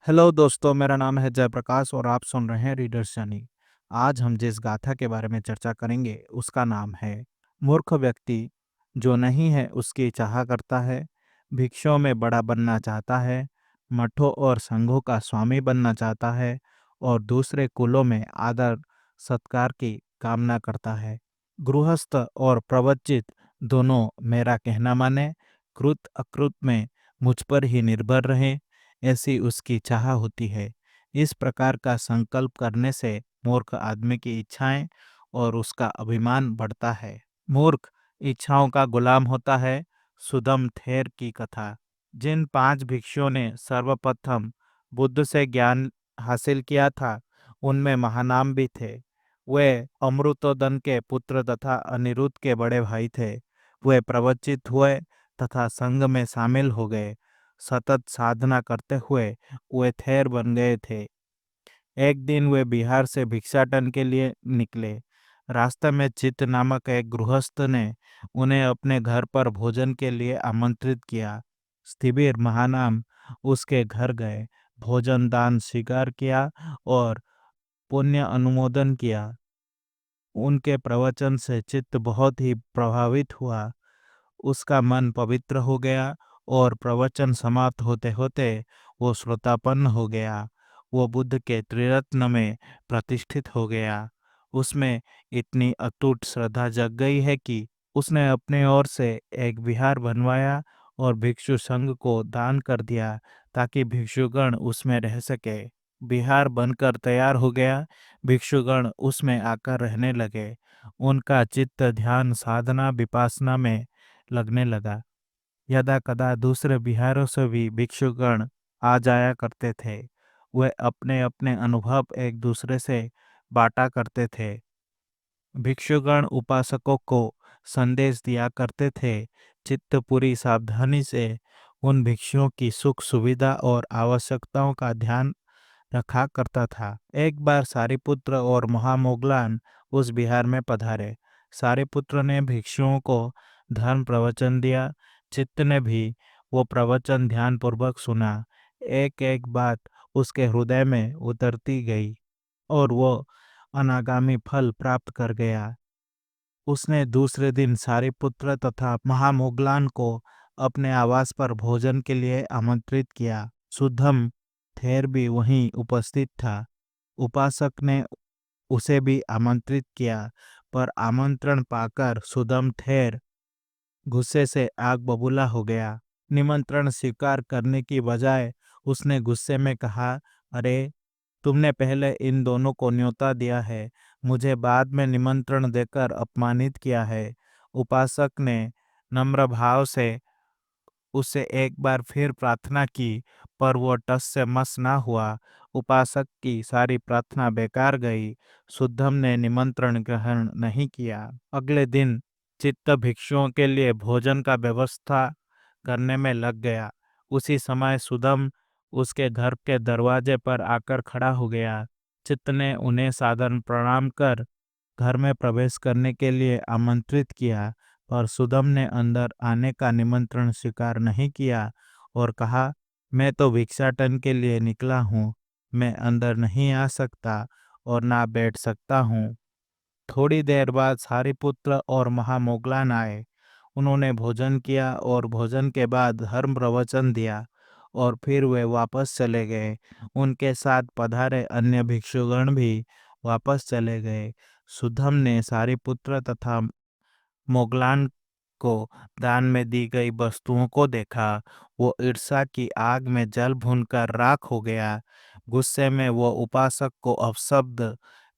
Hello दोस्तों, मेरा नाम है जयप्रकाश और आप सुन रहे हैं रीडर्स जर्नी। आज हम जिस गाथा के बारे में चर्चा करेंगे उसका नाम है मूर्ख व्यक्ति जो नहीं है उसकी चाह करता है, भिक्षुओं में बड़ा बनना चाहता है, मठों और संघों का स्वामी बनना चाहता है और दूसरे कुलों में आदर सत्कार की कामना करता है। गृहस्थ और प्रवचित दोनों मेरा कहना माने, कृत अकृत में मुझ पर ही निर्भर रहे, ऐसी उसकी चाह होती है। इस प्रकार का संकल्प करने से मूर्ख आदमी की इच्छाएं और उसका अभिमान बढ़ता है। मूर्ख इच्छाओं का गुलाम होता है। सुदम थेर की कथा। जिन 5 भिक्षुओं ने सर्वप्रथम बुद्ध से ज्ञान हासिल किया था, उनमें महानाम भी थे। वे अमृतोदन के पुत्र तथा अनिरुद्ध के बड़े भाई थे। वे प्रवचित हुए तथा संघ में शामिल हो गए। सतत साधना करते हुए वे थेर बन गए थे। एक दिन वे बिहार से भिक्षाटन के लिए निकले। रास्ते में चित्त नामक एक गृहस्थ ने उन्हें अपने घर पर भोजन के लिए आमंत्रित किया। स्थिबिर महानाम उसके घर गए, भोजन दान स्वीकार किया और पुण्य अनुमोदन किया। उनके प्रवचन से चित्त बहुत ही प्रभावित हुआ। उसका मन पवित्र हो गया और प्रवचन समाप्त होते होते वो श्रोतापन्न हो गया। वो बुद्ध के त्रिरत्न में प्रतिष्ठित हो गया। उसमें इतनी अटूट श्रद्धा जग गई है कि उसने अपने ओर से एक विहार बनवाया और भिक्षु संघ को दान कर दिया ताकि भिक्षुगण उसमें रह सके। विहार बनकर तैयार हो गया। भिक्षुगण उसमें आकर रहने लगे। उनका चित्त ध्यान साधना विपासना में लगने लगा। यदा कदा दूसरे बिहारों से भी भिक्षुगण आ जाया करते थे। वे अपने अपने अनुभव एक दूसरे से बांटा करते थे। भिक्षुगण उपासकों को संदेश दिया करते थे। चित्त पूरी सावधानी से उन भिक्षुओं की सुख सुविधा और आवश्यकताओं का ध्यान रखा करता था। एक बार सारिपुत्र और महामोगलान उस बिहार में पधारे। सारिपुत्र ने भिक्षुओं को धर्म प्रवचन दिया। चित्त ने भी वो प्रवचन ध्यानपूर्वक सुना। एक एक बात उसके हृदय में उतरती गई और वो अनागामी फल प्राप्त कर गया। उसने दूसरे दिन सारिपुत्र तथा महामोगलान को अपने आवास पर भोजन के लिए आमंत्रित किया। सुद्धम थेर भी वहीं उपस्थित था। उपासक ने उसे भी आमंत्रित किया, पर आमंत्रण पाकर सुदम थेर गुस्से से आग बबूला हो गया। निमंत्रण स्वीकार करने की बजाय उसने गुस्से में कहा, अरे, तुमने पहले इन दोनों को न्योता दिया है, मुझे बाद में निमंत्रण देकर अपमानित किया है। उपासक ने नम्र भाव से उससे एक बार फिर प्रार्थना की, पर वो टस से मस ना हुआ। उपासक की सारी प्रार्थना बेकार गई। शुद्धम ने निमंत्रण ग्रहण नहीं किया। अगले दिन चित्त भिक्षुओं के लिए भोजन का व्यवस्था करने में लग गया। उसी समय सुदम उसके घर के दरवाजे पर आकर खड़ा हो गया। चित्त ने उन्हें सादर प्रणाम कर घर में प्रवेश करने के लिए आमंत्रित किया, पर सुदम ने अंदर आने का निमंत्रण स्वीकार नहीं किया और कहा, मैं तो भिक्षाटन के लिए निकला हूँ, मैं अंदर नहीं आ सकता और ना बैठ सकता हूँ। थोड़ी देर बाद सारिपुत्र और महामोगलान आए। उन्होंने भोजन किया और भोजन के बाद धर्म प्रवचन दिया और फिर वे वापस चले गए। उनके साथ पधारे अन्य भिक्षुगण भी वापस चले गए। सुधम ने सारिपुत्र तथा मोगलान को दान में दी गई वस्तुओं को देखा। वो ईर्ष्या की आग में जल भूनकर राख हो गया। गुस्से में वो उपासक को अपशब्द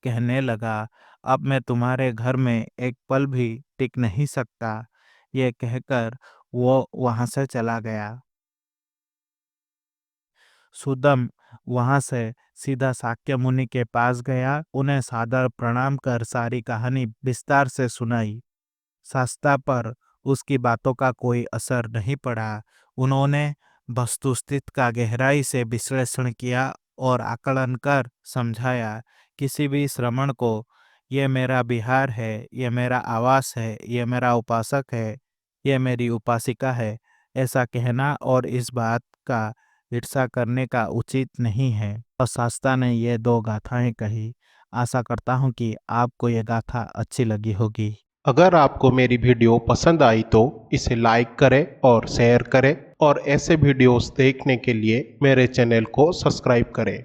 कहने लगा, अब मैं तुम्हारे घर में एक पल भी टिक नहीं सकता। ये कहकर वो वहां से चला गया। सुदम वहां से सीधा शाक्य मुनि के पास गया। उन्हें सादर प्रणाम कर सारी कहानी विस्तार से सुनाई। शास्ता पर उसकी बातों का कोई असर नहीं पड़ा। उन्होंने वस्तुस्थिति का गहराई से विश्लेषण किया और आकलन कर समझाया। किसी भी श्रमण को ये मेरा विहार है, ये मेरा आवास है, ये मेरा उपासक है, ये मेरी उपासिका है, ऐसा कहना और इस बात का ईर्ष्या करने का उचित नहीं है। और शास्ता ने ये 2 गाथाएं कही। आशा करता हूँ कि आपको ये गाथा अच्छी लगी होगी। अगर आपको मेरी वीडियो पसंद आई तो इसे लाइक करें और शेयर करें और ऐसे वीडियोस देखने के लिए मेरे चैनल को सब्सक्राइब करें।